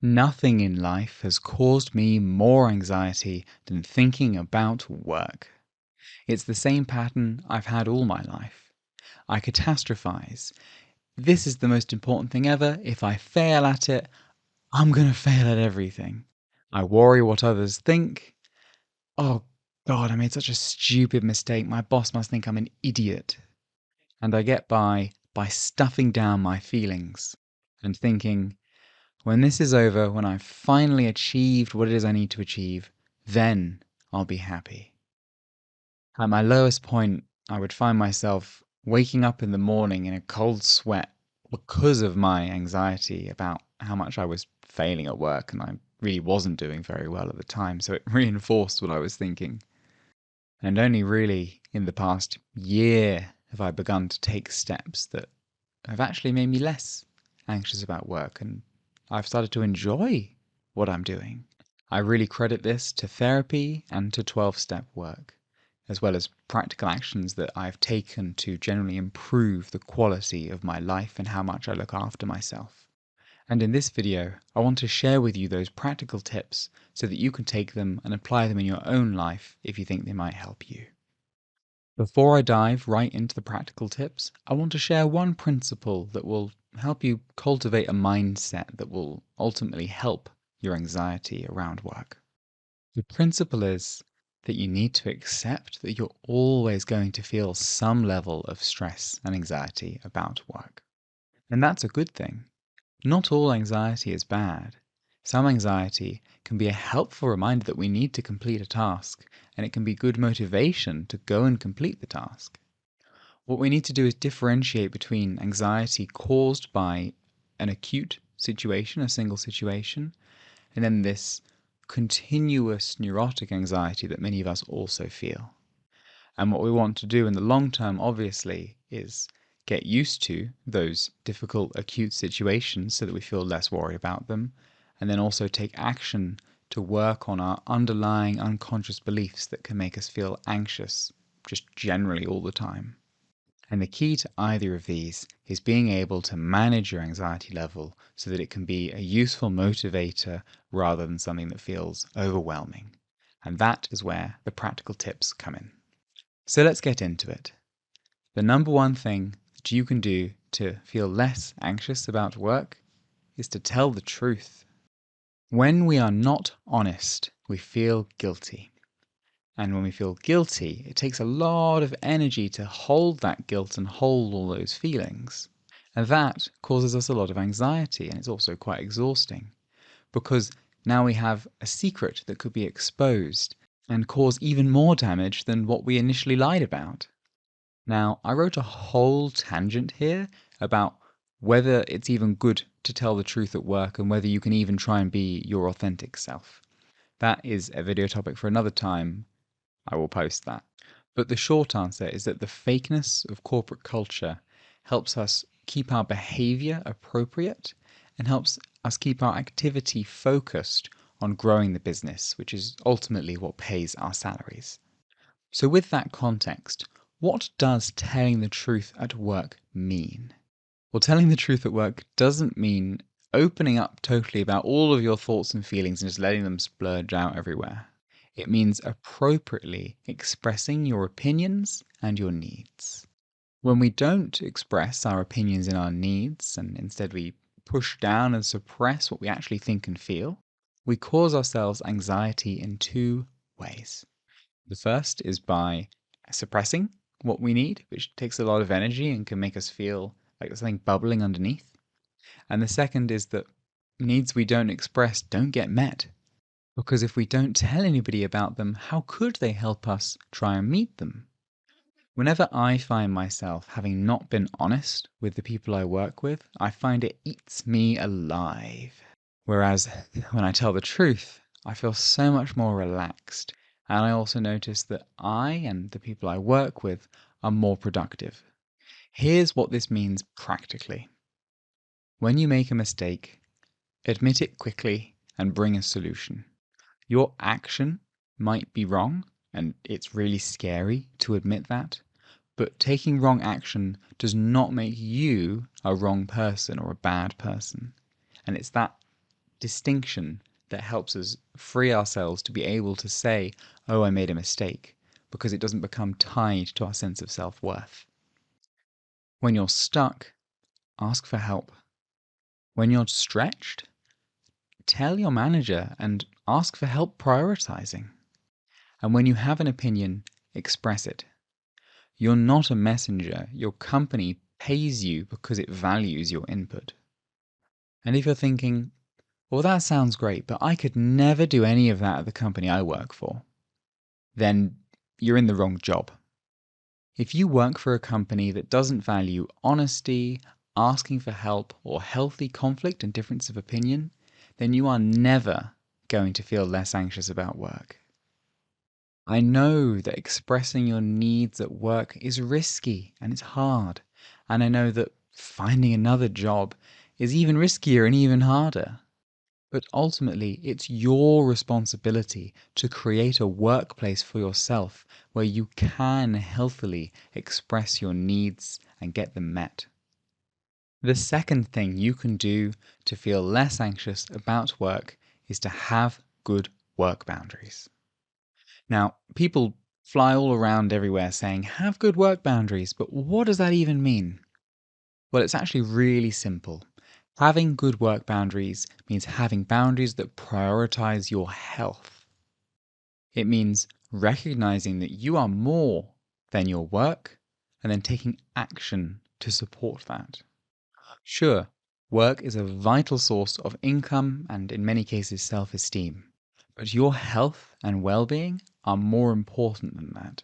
Nothing in life has caused me more anxiety than thinking about work. It's the same pattern I've had all my life. I catastrophize. This is the most important thing ever. If I fail at it, I'm going to fail at everything. I worry what others think. Oh God, I made such a stupid mistake. My boss must think I'm an idiot. And I get by stuffing down my feelings and thinking, when this is over, when I've finally achieved what it is I need to achieve, then I'll be happy. At my lowest point, I would find myself waking up in the morning in a cold sweat because of my anxiety about how much I was failing at work, and I really wasn't doing very well at the time, so it reinforced what I was thinking. And only really in the past year have I begun to take steps that have actually made me less anxious about work, and I've started to enjoy what I'm doing. I really credit this to therapy and to 12-step work, as well as practical actions that I've taken to generally improve the quality of my life and how much I look after myself. And in this video, I want to share with you those practical tips so that you can take them and apply them in your own life if you think they might help you. Before I dive right into the practical tips, I want to share one principle that will help you cultivate a mindset that will ultimately help your anxiety around work. The principle is that you need to accept that you're always going to feel some level of stress and anxiety about work. And that's a good thing. Not all anxiety is bad. Some anxiety can be a helpful reminder that we need to complete a task, and it can be good motivation to go and complete the task. What we need to do is differentiate between anxiety caused by an acute situation, a single situation, and then this continuous neurotic anxiety that many of us also feel. And what we want to do in the long term, obviously, is get used to those difficult acute situations so that we feel less worried about them, and then also take action to work on our underlying unconscious beliefs that can make us feel anxious just generally all the time. And the key to either of these is being able to manage your anxiety level so that it can be a useful motivator rather than something that feels overwhelming. And that is where the practical tips come in. So let's get into it. The number one thing that you can do to feel less anxious about work is to tell the truth. When we are not honest, we feel guilty. And when we feel guilty, it takes a lot of energy to hold that guilt and hold all those feelings. And that causes us a lot of anxiety, and it's also quite exhausting because now we have a secret that could be exposed and cause even more damage than what we initially lied about. Now, I wrote a whole tangent here about whether it's even good to tell the truth at work and whether you can even try and be your authentic self. That is a video topic for another time. I will post that. But the short answer is that the fakeness of corporate culture helps us keep our behavior appropriate and helps us keep our activity focused on growing the business, which is ultimately what pays our salaries. So with that context, what does telling the truth at work mean? Well, telling the truth at work doesn't mean opening up totally about all of your thoughts and feelings and just letting them splurge out everywhere. It means appropriately expressing your opinions and your needs. When we don't express our opinions and our needs, and instead we push down and suppress what we actually think and feel, we cause ourselves anxiety in two ways. The first is by suppressing what we need, which takes a lot of energy and can make us feel like there's something bubbling underneath. And the second is that needs we don't express don't get met. Because if we don't tell anybody about them, how could they help us try and meet them? Whenever I find myself having not been honest with the people I work with, I find it eats me alive. Whereas when I tell the truth, I feel so much more relaxed. And I also notice that I and the people I work with are more productive. Here's what this means practically. When you make a mistake, admit it quickly and bring a solution. Your action might be wrong, and it's really scary to admit that, but taking wrong action does not make you a wrong person or a bad person. And it's that distinction that helps us free ourselves to be able to say, oh, I made a mistake, because it doesn't become tied to our sense of self-worth. When you're stuck, ask for help. When you're stretched, tell your manager and ask for help prioritizing. And when you have an opinion, express it. You're not a messenger. Your company pays you because it values your input. And if you're thinking, well, that sounds great, but I could never do any of that at the company I work for, then you're in the wrong job. If you work for a company that doesn't value honesty, asking for help, or healthy conflict and difference of opinion, then you are never going to feel less anxious about work. I know that expressing your needs at work is risky and it's hard. And I know that finding another job is even riskier and even harder. But ultimately, it's your responsibility to create a workplace for yourself where you can healthily express your needs and get them met. The second thing you can do to feel less anxious about work is to have good work boundaries. Now, people fly all around everywhere saying, have good work boundaries, but what does that even mean? Well, it's actually really simple. Having good work boundaries means having boundaries that prioritize your health. It means recognizing that you are more than your work and then taking action to support that. Sure, work is a vital source of income and in many cases self-esteem, but your health and well-being are more important than that.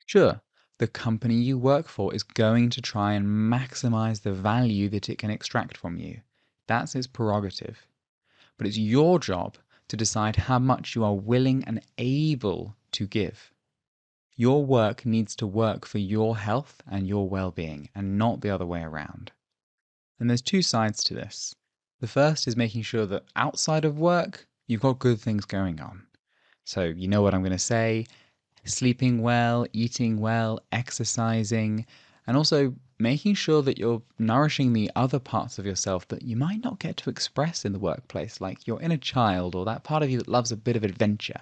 Sure, the company you work for is going to try and maximize the value that it can extract from you. That's its prerogative. But it's your job to decide how much you are willing and able to give. Your work needs to work for your health and your well-being, and not the other way around. And there's two sides to this. The first is making sure that outside of work, you've got good things going on. So you know what I'm going to say, sleeping well, eating well, exercising, and also making sure that you're nourishing the other parts of yourself that you might not get to express in the workplace, like your inner child or that part of you that loves a bit of adventure.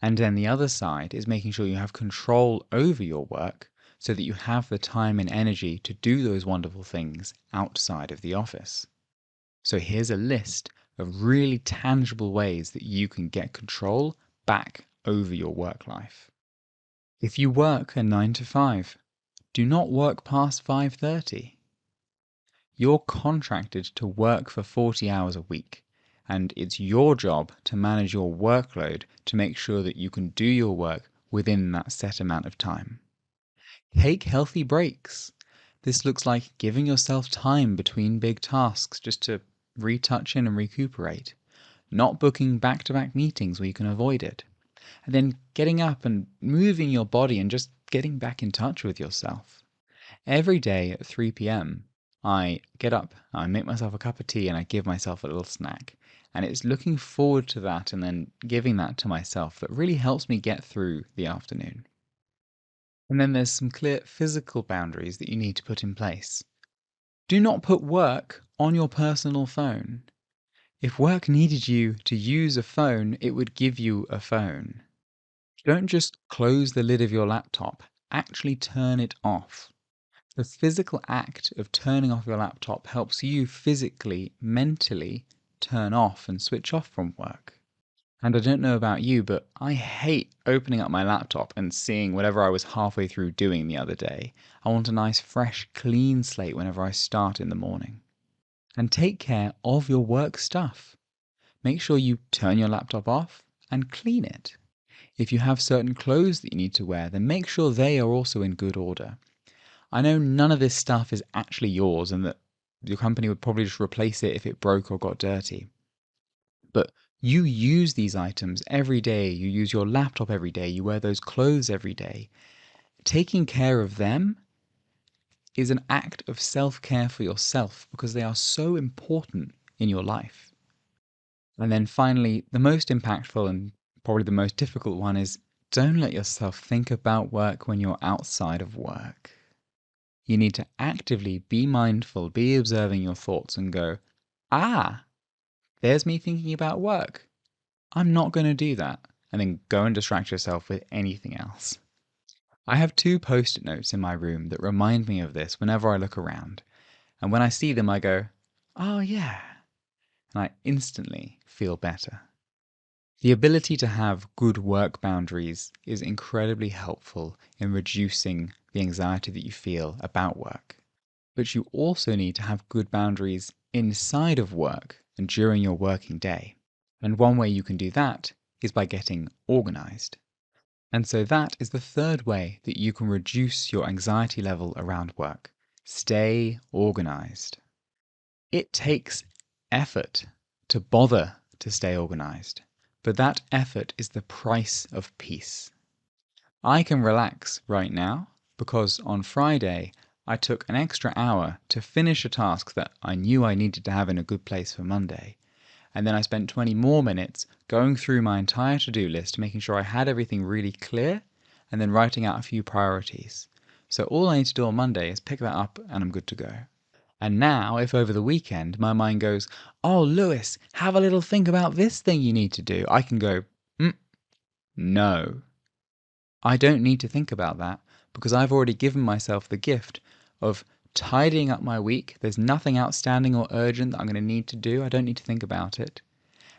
And then the other side is making sure you have control over your work so that you have the time and energy to do those wonderful things outside of the office. So here's a list of really tangible ways that you can get control back over your work life. If you work a 9 to 5, do not work past 5:30. You're contracted to work for 40 hours a week, and it's your job to manage your workload to make sure that you can do your work within that set amount of time. Take healthy breaks. This looks like giving yourself time between big tasks just to retouch in and recuperate, not booking back-to-back meetings where you can avoid it, and then getting up and moving your body and just getting back in touch with yourself. Every day at 3 p.m., I get up, I make myself a cup of tea, and I give myself a little snack. And it's looking forward to that and then giving that to myself that really helps me get through the afternoon. And then there's some clear physical boundaries that you need to put in place. Do not put work on your personal phone. If work needed you to use a phone, it would give you a phone. Don't just close the lid of your laptop, actually turn it off. The physical act of turning off your laptop helps you physically, mentally turn off and switch off from work. And I don't know about you, but I hate opening up my laptop and seeing whatever I was halfway through doing the other day. I want a nice, fresh, clean slate whenever I start in the morning. And take care of your work stuff. Make sure you turn your laptop off and clean it. If you have certain clothes that you need to wear, then make sure they are also in good order. I know none of this stuff is actually yours and that your company would probably just replace it if it broke or got dirty. But you use these items every day, you use your laptop every day, you wear those clothes every day. Taking care of them is an act of self-care for yourself because they are so important in your life. And then finally, the most impactful and probably the most difficult one is don't let yourself think about work when you're outside of work. You need to actively be mindful, be observing your thoughts and go, ah, There's me thinking about work. I'm not going to do that. And then go and distract yourself with anything else. I have 2 post-it notes in my room that remind me of this whenever I look around. And when I see them, I go, oh yeah. And I instantly feel better. The ability to have good work boundaries is incredibly helpful in reducing the anxiety that you feel about work. But you also need to have good boundaries inside of work and during your working day. And one way you can do that is by getting organized. And so that is the third way that you can reduce your anxiety level around work. Stay organized. It takes effort to bother to stay organized, but that effort is the price of peace. I can relax right now because on Friday I took an extra hour to finish a task that I knew I needed to have in a good place for Monday. And then I spent 20 more minutes going through my entire to-do list, making sure I had everything really clear, and then writing out a few priorities. So all I need to do on Monday is pick that up and I'm good to go. And now, if over the weekend my mind goes, oh, Lewis, have a little think about this thing you need to do, I can go, no. I don't need to think about that because I've already given myself the gift of tidying up my week. There's nothing outstanding or urgent that I'm going to need to do. I don't need to think about it.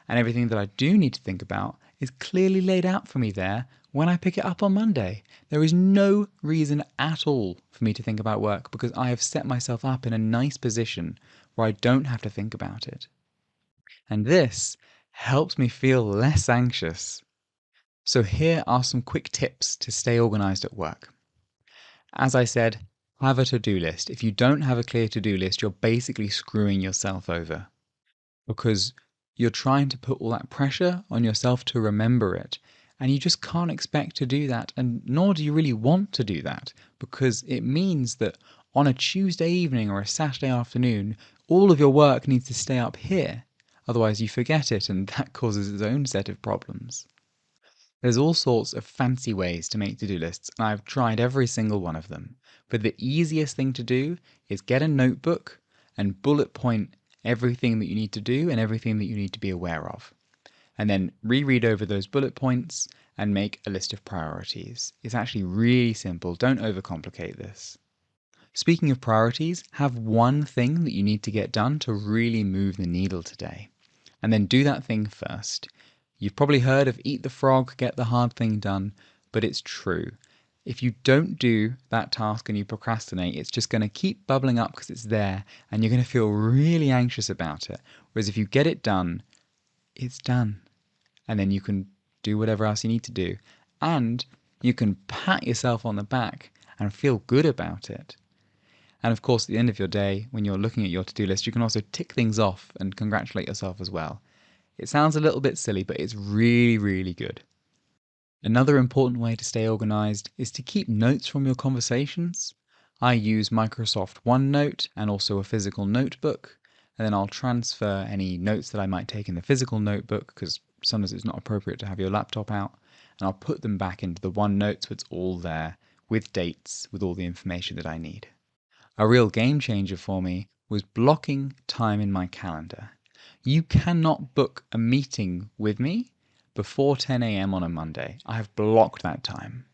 And everything that I do need to think about is clearly laid out for me there when I pick it up on Monday. There is no reason at all for me to think about work because I have set myself up in a nice position where I don't have to think about it. And this helps me feel less anxious. So here are some quick tips to stay organized at work. As I said, have a to-do list. If you don't have a clear to-do list, you're basically screwing yourself over because you're trying to put all that pressure on yourself to remember it. And you just can't expect to do that, and nor do you really want to do that, because it means that on a Tuesday evening or a Saturday afternoon, all of your work needs to stay up here. Otherwise you forget it, and that causes its own set of problems. There's all sorts of fancy ways to make to-do lists, and I've tried every single one of them. But the easiest thing to do is get a notebook and bullet point everything that you need to do and everything that you need to be aware of. And then reread over those bullet points and make a list of priorities. It's actually really simple. Don't overcomplicate this. Speaking of priorities, have one thing that you need to get done to really move the needle today. And then do that thing first. You've probably heard of eat the frog, get the hard thing done, but it's true. If you don't do that task and you procrastinate, it's just going to keep bubbling up because it's there and you're going to feel really anxious about it. Whereas if you get it done, it's done. And then you can do whatever else you need to do. And you can pat yourself on the back and feel good about it. And of course, at the end of your day, when you're looking at your to-do list, you can also tick things off and congratulate yourself as well. It sounds a little bit silly, but it's really, really good. Another important way to stay organized is to keep notes from your conversations. I use Microsoft OneNote and also a physical notebook, and then I'll transfer any notes that I might take in the physical notebook, because sometimes it's not appropriate to have your laptop out, and I'll put them back into the OneNote so it's all there with dates, with all the information that I need. A real game changer for me was blocking time in my calendar. You cannot book a meeting with me before 10 a.m. on a Monday. I have blocked that time.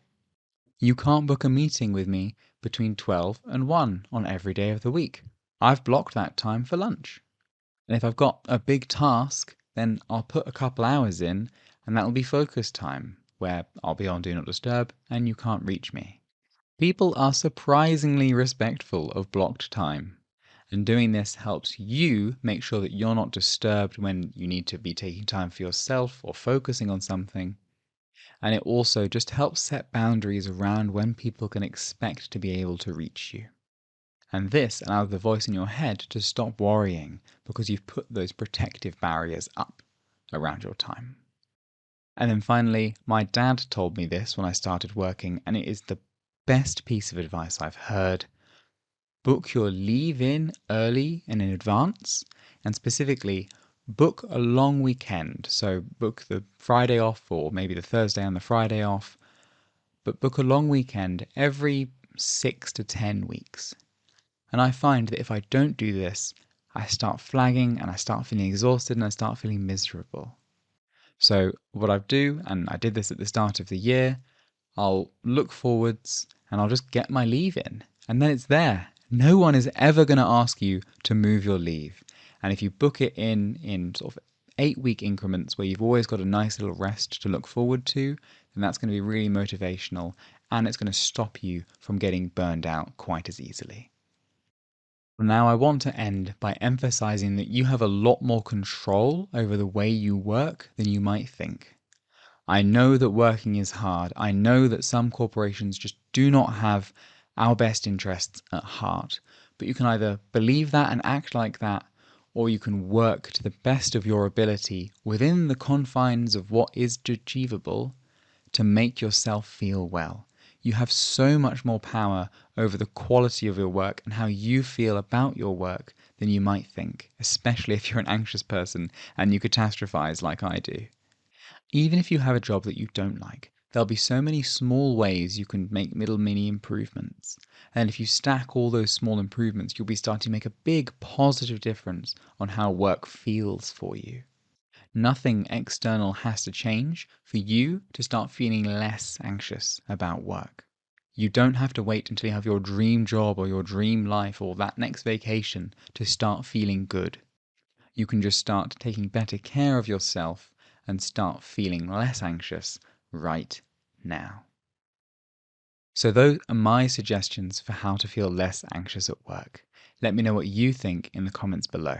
You can't book a meeting with me between 12 and 1 on every day of the week. I've blocked that time for lunch. And if I've got a big task, then I'll put a couple hours in, and that'll be focus time, where I'll be on Do Not Disturb and you can't reach me. People are surprisingly respectful of blocked time. And doing this helps you make sure that you're not disturbed when you need to be taking time for yourself or focusing on something. And it also just helps set boundaries around when people can expect to be able to reach you. And this allows the voice in your head to stop worrying because you've put those protective barriers up around your time. And then finally, my dad told me this when I started working, and it is the best piece of advice I've heard. Book your leave in early and in advance, and specifically book a long weekend. So book the Friday off, or maybe the Thursday and the Friday off, but book a long weekend every 6 to 10 weeks. And I find that if I don't do this, I start flagging and I start feeling exhausted and I start feeling miserable. So what I do, and I did this at the start of the year, I'll look forwards and I'll just get my leave in. And then it's there. No one is ever going to ask you to move your leave. And if you book it in sort of 8-week increments where you've always got a nice little rest to look forward to, then that's going to be really motivational and it's going to stop you from getting burned out quite as easily. Now, I want to end by emphasizing that you have a lot more control over the way you work than you might think. I know that working is hard. I know that some corporations just do not have our best interests at heart. But you can either believe that and act like that, or you can work to the best of your ability within the confines of what is achievable to make yourself feel well. You have so much more power over the quality of your work and how you feel about your work than you might think, especially if you're an anxious person and you catastrophize like I do. Even if you have a job that you don't like, there'll be so many small ways you can make little mini improvements. And if you stack all those small improvements, you'll be starting to make a big positive difference on how work feels for you. Nothing external has to change for you to start feeling less anxious about work. You don't have to wait until you have your dream job or your dream life or that next vacation to start feeling good. You can just start taking better care of yourself and start feeling less anxious right now. So those are my suggestions for how to feel less anxious at work. Let me know what you think in the comments below.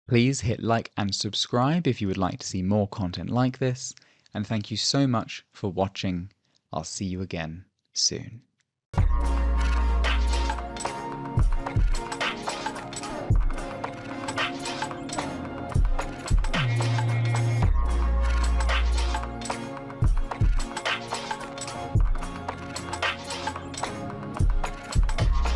Please hit like and subscribe if you would like to see more content like this. And thank you so much for watching. I'll see you again soon.